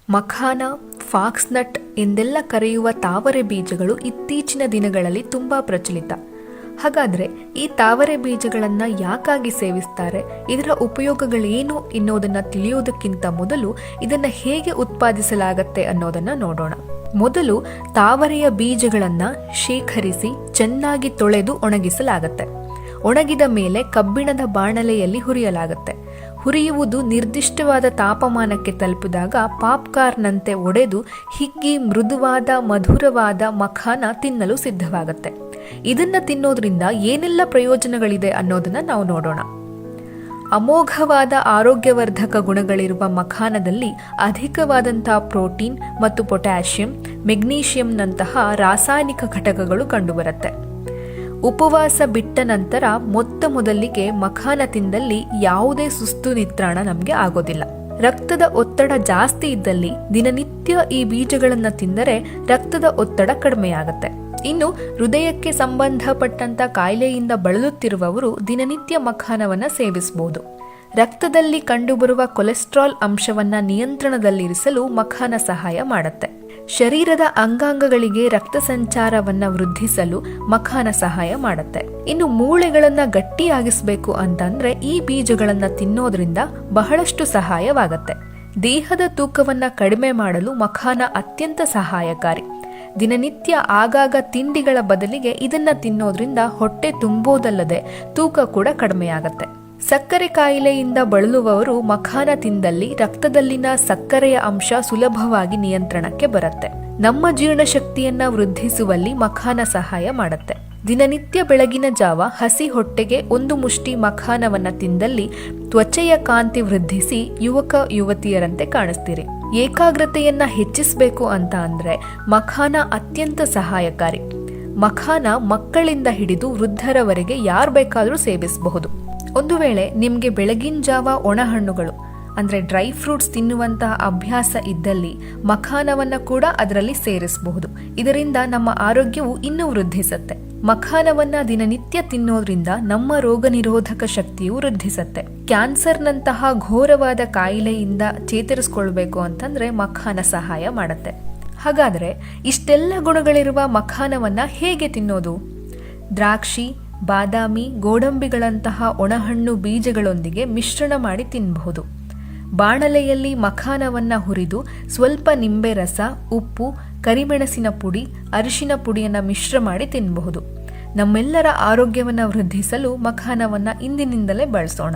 ಮಖಾನ, ಫಾಕ್ಸ್ನಟ್ ಎಂದೆಲ್ಲ ಕರೆಯುವ ತಾವರೆ ಬೀಜಗಳು ಇತ್ತೀಚಿನ ದಿನಗಳಲ್ಲಿ ತುಂಬಾ ಪ್ರಚಲಿತ. ಹಾಗಾದ್ರೆ ಈ ತಾವರೆ ಬೀಜಗಳನ್ನ ಯಾಕಾಗಿ ಸೇವಿಸ್ತಾರೆ, ಇದರ ಉಪಯೋಗಗಳೇನು ಎನ್ನುವುದನ್ನ ತಿಳಿಯುವುದಕ್ಕಿಂತ ಮೊದಲು ಇದನ್ನ ಹೇಗೆ ಉತ್ಪಾದಿಸಲಾಗತ್ತೆ ಅನ್ನೋದನ್ನ ನೋಡೋಣ. ಮೊದಲು ತಾವರೆಯ ಬೀಜಗಳನ್ನ ಶೇಖರಿಸಿ ಚೆನ್ನಾಗಿ ತೊಳೆದು ಒಣಗಿಸಲಾಗತ್ತೆ. ಒಣಗಿದ ಮೇಲೆ ಕಬ್ಬಿಣದ ಬಾಣಲೆಯಲ್ಲಿ ಹುರಿಯಲಾಗುತ್ತೆ. ಹುರಿಯುವುದು ನಿರ್ದಿಷ್ಟವಾದ ತಾಪಮಾನಕ್ಕೆ ತಲುಪಿದಾಗ ಪಾಪ್ಕಾರ್ನ್ನಂತೆ ಒಡೆದು ಹಿಗ್ಗಿ ಮೃದುವಾದ ಮಧುರವಾದ ಮಖಾನ ತಿನ್ನಲು ಸಿದ್ಧವಾಗುತ್ತೆ. ಇದನ್ನ ತಿನ್ನೋದ್ರಿಂದ ಏನೆಲ್ಲ ಪ್ರಯೋಜನಗಳಿದೆ ಅನ್ನೋದನ್ನ ನಾವು ನೋಡೋಣ. ಅಮೋಘವಾದ ಆರೋಗ್ಯವರ್ಧಕ ಗುಣಗಳಿರುವ ಮಖಾನದಲ್ಲಿ ಅಧಿಕವಾದಂತಹ ಪ್ರೋಟೀನ್ ಮತ್ತು ಪೊಟ್ಯಾಷಿಯಂ, ಮೆಗ್ನೀಷಿಯಂನಂತಹ ರಾಸಾಯನಿಕ ಘಟಕಗಳು ಕಂಡುಬರುತ್ತೆ. ಉಪವಾಸ ಬಿಟ್ಟ ನಂತರ ಮೊದಲಿಗೆ ಮಖಾನ ತಿಂದಲ್ಲಿ ಯಾವುದೇ ಸುಸ್ತು ನಿತ್ರಾಣ ನಮಗೆ ಆಗೋದಿಲ್ಲ. ರಕ್ತದ ಒತ್ತಡ ಜಾಸ್ತಿ ಇದ್ದಲ್ಲಿ ದಿನನಿತ್ಯ ಈ ಬೀಜಗಳನ್ನ ತಿಂದರೆ ರಕ್ತದ ಒತ್ತಡ ಕಡಿಮೆಯಾಗುತ್ತೆ. ಇನ್ನು ಹೃದಯಕ್ಕೆ ಸಂಬಂಧಪಟ್ಟಂತ ಕಾಯಿಲೆಯಿಂದ ಬಳಲುತ್ತಿರುವವರು ದಿನನಿತ್ಯ ಮಖಾನವನ್ನ ಸೇವಿಸಬಹುದು. ರಕ್ತದಲ್ಲಿ ಕಂಡುಬರುವ ಕೊಲೆಸ್ಟ್ರಾಲ್ ಅಂಶವನ್ನ ನಿಯಂತ್ರಣದಲ್ಲಿರಿಸಲು ಮಖಾನ ಸಹಾಯ ಮಾಡುತ್ತೆ. ಶರೀರದ ಅಂಗಾಂಗಗಳಿಗೆ ರಕ್ತ ಸಂಚಾರವನ್ನ ವೃದ್ಧಿಸಲು ಮಖಾನ ಸಹಾಯ ಮಾಡುತ್ತೆ. ಇನ್ನು ಮೂಳೆಗಳನ್ನ ಗಟ್ಟಿಯಾಗಿಸಬೇಕು ಅಂತಂದ್ರೆ ಈ ಬೀಜಗಳನ್ನ ತಿನ್ನೋದ್ರಿಂದ ಬಹಳಷ್ಟು ಸಹಾಯವಾಗತ್ತೆ. ದೇಹದ ತೂಕವನ್ನ ಕಡಿಮೆ ಮಾಡಲು ಮಖಾನ ಅತ್ಯಂತ ಸಹಾಯಕಾರಿ. ದಿನನಿತ್ಯ ಆಗಾಗ ತಿಂಡಿಗಳ ಬದಲಿಗೆ ಇದನ್ನ ತಿನ್ನೋದ್ರಿಂದ ಹೊಟ್ಟೆ ತುಂಬೋದಲ್ಲದೆ ತೂಕ ಕೂಡ ಕಡಿಮೆಯಾಗತ್ತೆ. ಸಕ್ಕರೆ ಕಾಯಿಲೆಯಿಂದ ಬಳಲುವವರು ಮಖಾನ ತಿಂದಲ್ಲಿ ರಕ್ತದಲ್ಲಿನ ಸಕ್ಕರೆಯ ಅಂಶ ಸುಲಭವಾಗಿ ನಿಯಂತ್ರಣಕ್ಕೆ ಬರುತ್ತೆ. ನಮ್ಮ ಜೀರ್ಣಶಕ್ತಿಯನ್ನ ವೃದ್ಧಿಸುವಲ್ಲಿ ಮಖಾನ ಸಹಾಯ ಮಾಡುತ್ತೆ. ದಿನನಿತ್ಯ ಬೆಳಗಿನ ಜಾವ ಹಸಿ ಹೊಟ್ಟೆಗೆ 1 ಮುಷ್ಟಿ ಮಖಾನವನ್ನ ತಿಂದಲ್ಲಿ ತ್ವಚೆಯ ಕಾಂತಿ ವೃದ್ಧಿಸಿ ಯುವಕ ಯುವತಿಯರಂತೆ ಕಾಣಿಸ್ತೀರಿ. ಏಕಾಗ್ರತೆಯನ್ನ ಹೆಚ್ಚಿಸಬೇಕು ಅಂತ ಅಂದ್ರೆ ಮಖಾನ ಅತ್ಯಂತ ಸಹಾಯಕಾರಿ. ಮಖಾನ ಮಕ್ಕಳಿಂದ ಹಿಡಿದು ವೃದ್ಧರವರೆಗೆ ಯಾರು ಬೇಕಾದರೂ ಸೇವಿಸಬಹುದು. ಒಂದು ವೇಳೆ ನಿಮಗೆ ಬೆಳಗಿನ ಜಾವ ಒಣಹಣ್ಣುಗಳು ಅಂದ್ರೆ ಡ್ರೈ ಫ್ರೂಟ್ಸ್ ತಿನ್ನುವಂತಹ ಅಭ್ಯಾಸ ಇದ್ದಲ್ಲಿ ಮಖಾನವನ್ನ ಕೂಡ ಅದರಲ್ಲಿ ಸೇರಿಸಬಹುದು. ಇದರಿಂದ ನಮ್ಮ ಆರೋಗ್ಯವು ಇನ್ನೂ ವೃದ್ಧಿಸುತ್ತೆ. ಮಖಾನವನ್ನ ದಿನನಿತ್ಯ ತಿನ್ನೋದ್ರಿಂದ ನಮ್ಮ ರೋಗ ನಿರೋಧಕ ಶಕ್ತಿಯು ವೃದ್ಧಿಸುತ್ತೆ. ಕ್ಯಾನ್ಸರ್ನಂತಹ ಘೋರವಾದ ಕಾಯಿಲೆಯಿಂದ ಚೇತರಿಸಿಕೊಳ್ಬೇಕು ಅಂತಂದ್ರೆ ಮಖಾನ ಸಹಾಯ ಮಾಡುತ್ತೆ. ಹಾಗಾದ್ರೆ ಇಷ್ಟೆಲ್ಲ ಗುಣಗಳಿರುವ ಮಖಾನವನ್ನ ಹೇಗೆ ತಿನ್ನೋದು? ದ್ರಾಕ್ಷಿ, ಬಾದಾಮಿ, ಗೋಡಂಬಿಗಳಂತಹ ಒಣಹಣ್ಣು ಬೀಜಗಳೊಂದಿಗೆ ಮಿಶ್ರಣ ಮಾಡಿ ತಿನ್ನಬಹುದು. ಬಾಣಲೆಯಲ್ಲಿ ಮಖಾನವನ್ನ ಹುರಿದು ಸ್ವಲ್ಪ ನಿಂಬೆ ರಸ, ಉಪ್ಪು, ಕರಿಮೆಣಸಿನ ಪುಡಿ, ಅರಿಶಿನ ಪುಡಿಯನ್ನ ಮಿಶ್ರ ಮಾಡಿ ತಿನ್ನಬಹುದು. ನಮ್ಮೆಲ್ಲರ ಆರೋಗ್ಯವನ್ನ ವೃದ್ಧಿಸಲು ಮಖಾನವನ್ನ ಇಂದಿನಿಂದಲೇ ಬಳಸೋಣ.